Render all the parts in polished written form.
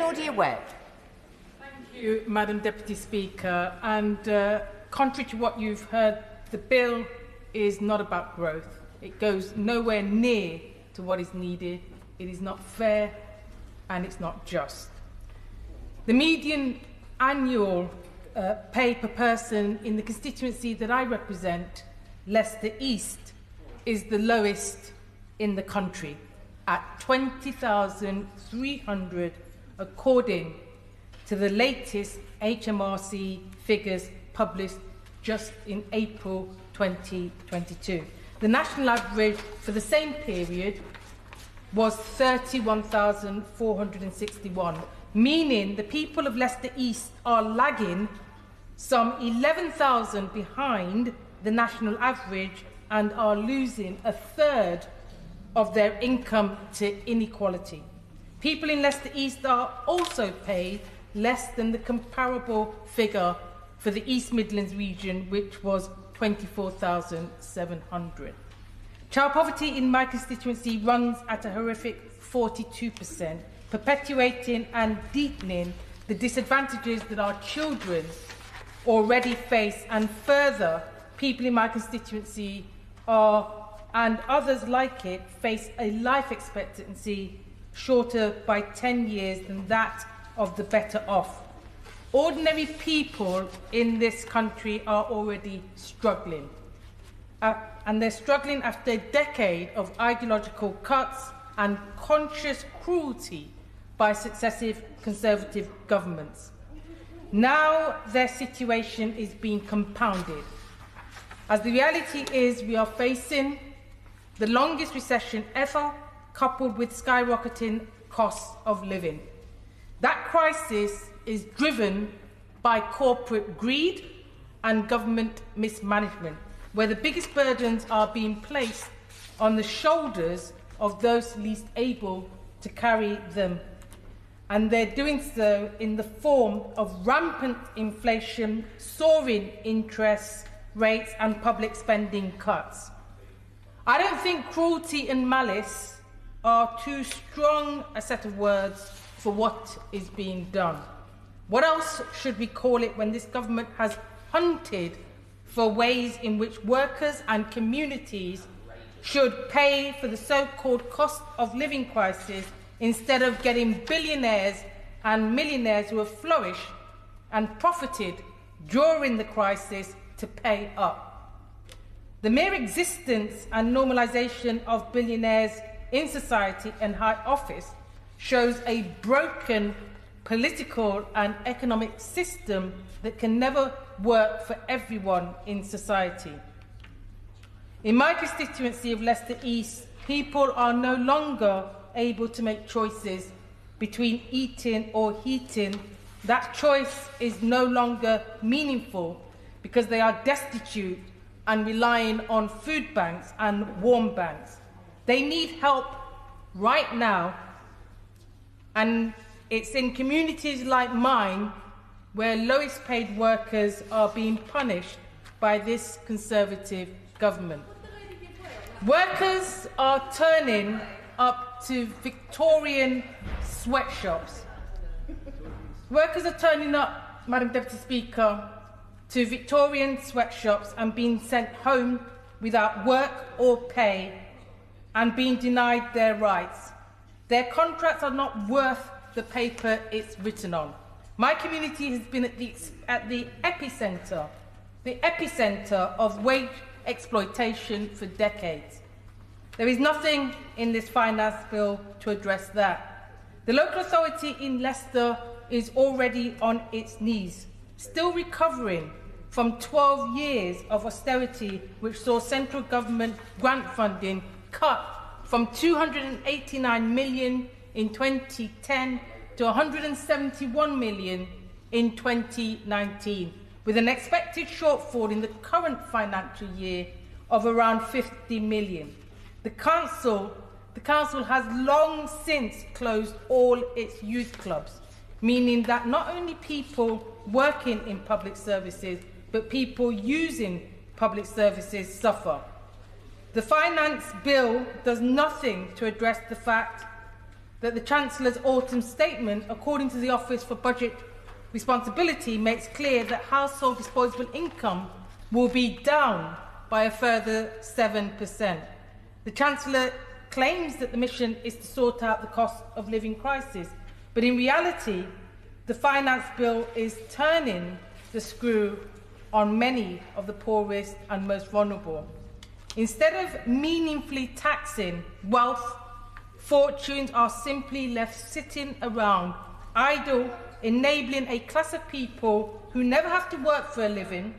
Claudia Webbe. Thank you, Madam Deputy Speaker. And contrary to what you've heard, the bill is not about growth. It goes nowhere near to what is needed. It is not fair and it's not just. The median annual pay per person in the constituency that I represent, Leicester East, is the lowest in the country at 20,300 according to the latest HMRC figures published just in April 2022. The national average for the same period was 31,461, meaning the people of Leicester East are lagging some 11,000 behind the national average and are losing a third of their income to inequality. People in Leicester East are also paid less than the comparable figure for the East Midlands region, which was 24,700. Child poverty in my constituency runs at a horrific 42%, perpetuating and deepening the disadvantages that our children already face, and further, people in my constituency and others like it face a life expectancy shorter by 10 years than that of the better off. Ordinary people in this country are already struggling. And they're struggling after a decade of ideological cuts and conscious cruelty by successive Conservative governments. Now their situation is being compounded, as the reality is we are facing the longest recession ever, coupled with skyrocketing costs of living. That crisis is driven by corporate greed and government mismanagement, where the biggest burdens are being placed on the shoulders of those least able to carry them. And they're doing so in the form of rampant inflation, soaring interest rates and public spending cuts. I don't think cruelty and malice are too strong a set of words for what is being done. What else should we call it when this government has hunted for ways in which workers and communities should pay for the so-called cost of living crisis instead of getting billionaires and millionaires who have flourished and profited during the crisis to pay up? The mere existence and normalisation of billionaires in society and high office shows a broken political and economic system that can never work for everyone in society. In my constituency of Leicester East, people are no longer able to make choices between eating or heating. That choice is no longer meaningful because they are destitute and relying on food banks and warm banks. They need help right now, and it's in communities like mine where lowest paid workers are being punished by this Conservative government. Workers are turning up to Victorian sweatshops. Workers are turning up, Madam Deputy Speaker, to Victorian sweatshops and being sent home without work or pay and being denied their rights. Their contracts are not worth the paper it's written on. My community has been at the epicenter of wage exploitation for decades. There is nothing in this finance bill to address that. The local authority in Leicester is already on its knees, still recovering from 12 years of austerity, which saw central government grant funding cut from 289 million in 2010 to 171 million in 2019, with an expected shortfall in the current financial year of around 50 million. The council has long since closed all its youth clubs, meaning that not only people working in public services, but people using public services suffer. The finance bill does nothing to address the fact that the Chancellor's autumn statement, according to the Office for Budget Responsibility, makes clear that household disposable income will be down by a further 7%. The Chancellor claims that the mission is to sort out the cost of living crisis, but in reality, the finance bill is turning the screw on many of the poorest and most vulnerable. Instead of meaningfully taxing wealth, fortunes are simply left sitting around, idle, enabling a class of people who never have to work for a living,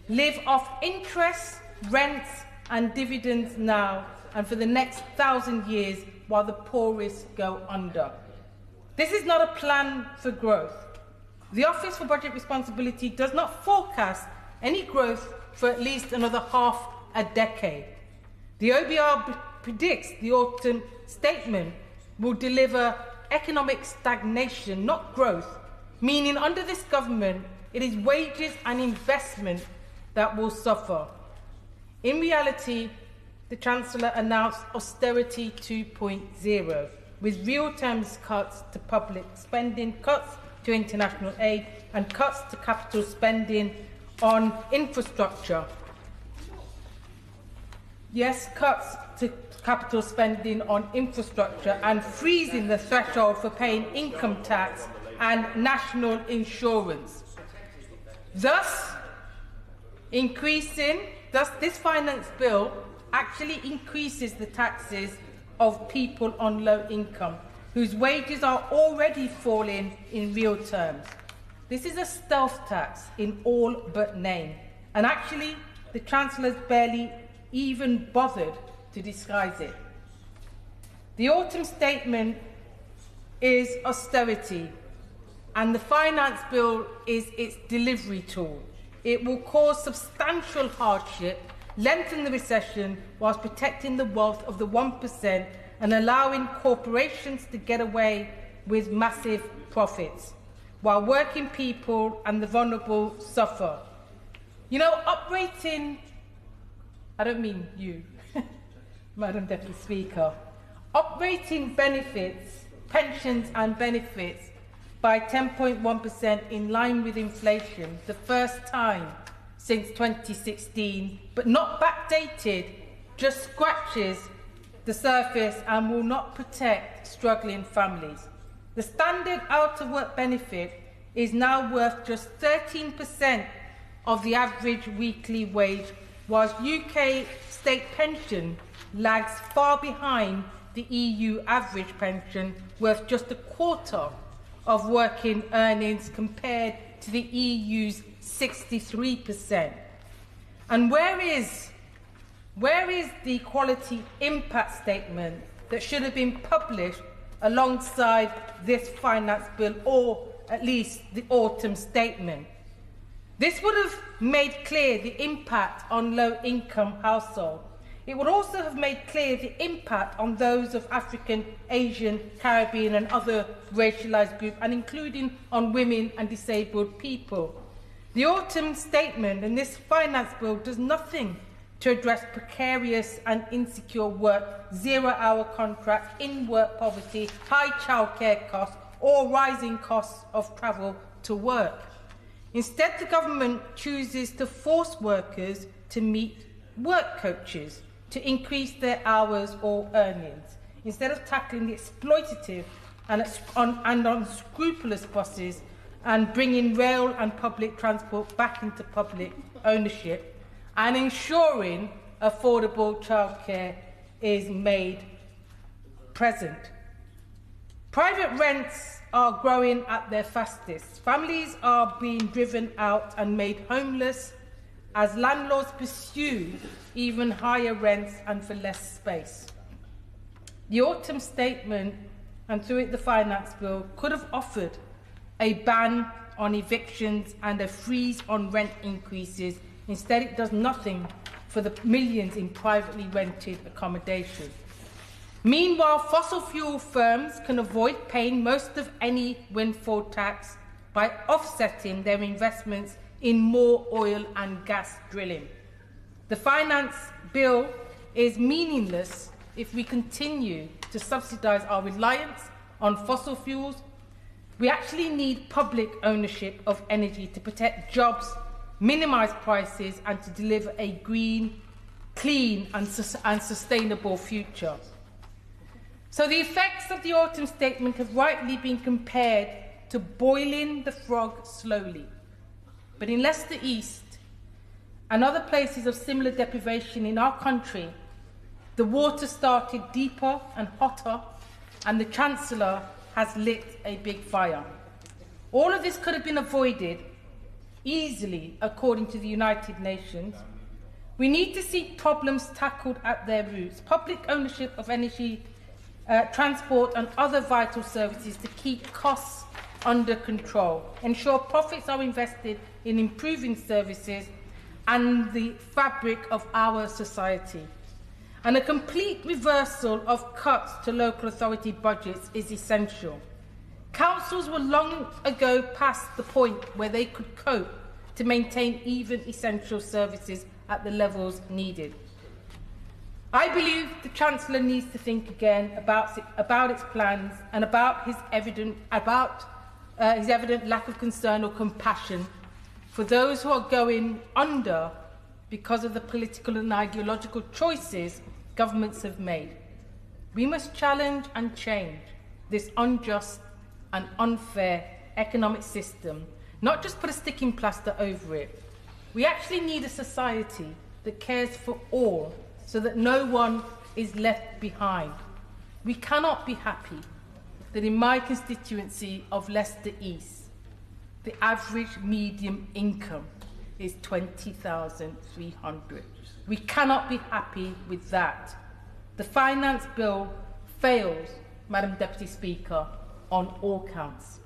live off interest, rents and dividends now and for the next 1,000 years while the poorest go under. This is not a plan for growth. The Office for Budget Responsibility does not forecast any growth for at least another half a decade. The OBR predicts the autumn statement will deliver economic stagnation, not growth, meaning under this government it is wages and investment that will suffer. In reality, the Chancellor announced austerity 2.0, with real terms cuts to public spending, cuts to international aid, and cuts to capital spending on infrastructure. Yes, cuts to capital spending on infrastructure and freezing the threshold for paying income tax and national insurance. Thus, this finance bill actually increases the taxes of people on low income, whose wages are already falling in real terms. This is a stealth tax in all but name, and actually the Chancellor's barely even bothered to disguise it. The autumn statement is austerity, and the finance bill is its delivery tool. It will cause substantial hardship, lengthen the recession whilst protecting the wealth of the 1% and allowing corporations to get away with massive profits, while working people and the vulnerable suffer. You know, operating, I don't mean you, Madam Deputy Speaker, operating benefits, pensions and benefits by 10.1% in line with inflation, the first time since 2016, but not backdated, just scratches the surface and will not protect struggling families. The standard out-of-work benefit is now worth just 13% of the average weekly wage, whilst UK state pension lags far behind the EU average pension, worth just a quarter of working earnings compared to the EU's 63%. And where is the quality impact statement that should have been published alongside this finance bill, or at least the autumn statement? This would have made clear the impact on low-income households. It would also have made clear the impact on those of African, Asian, Caribbean and other racialised groups, and including on women and disabled people. The autumn statement and this finance bill does nothing to address precarious and insecure work, zero-hour contracts, in-work poverty, high childcare costs or rising costs of travel to work. Instead, the government chooses to force workers to meet work coaches to increase their hours or earnings, instead of tackling the exploitative and unscrupulous bosses and bringing rail and public transport back into public ownership and ensuring affordable childcare is made present. Private rents are growing at their fastest. Families are being driven out and made homeless as landlords pursue even higher rents and for less space. The autumn statement, and through it the finance bill, could have offered a ban on evictions and a freeze on rent increases. Instead, it does nothing for the millions in privately rented accommodation. Meanwhile, fossil fuel firms can avoid paying most of any windfall tax by offsetting their investments in more oil and gas drilling. The finance bill is meaningless if we continue to subsidise our reliance on fossil fuels. We actually need public ownership of energy to protect jobs, minimise prices, and to deliver a green, clean and sustainable future. So the effects of the autumn statement have rightly been compared to boiling the frog slowly. But in Leicester East and other places of similar deprivation in our country, the water started deeper and hotter, and the Chancellor has lit a big fire. All of this could have been avoided easily, according to the United Nations. We need to see problems tackled at their roots. Public ownership of energy, transport and other vital services to keep costs under control, ensure profits are invested in improving services and the fabric of our society. And a complete reversal of cuts to local authority budgets is essential. Councils were long ago past the point where they could cope to maintain even essential services at the levels needed. I believe the Chancellor needs to think again about its plans and about his evident lack of concern or compassion for those who are going under because of the political and ideological choices governments have made. We must challenge and change this unjust and unfair economic system, not just put a sticking plaster over it. We actually need a society that cares for all so that no one is left behind. We cannot be happy that in my constituency of Leicester East, the average medium income is 20,300. We cannot be happy with that. The finance bill fails, Madam Deputy Speaker, on all counts.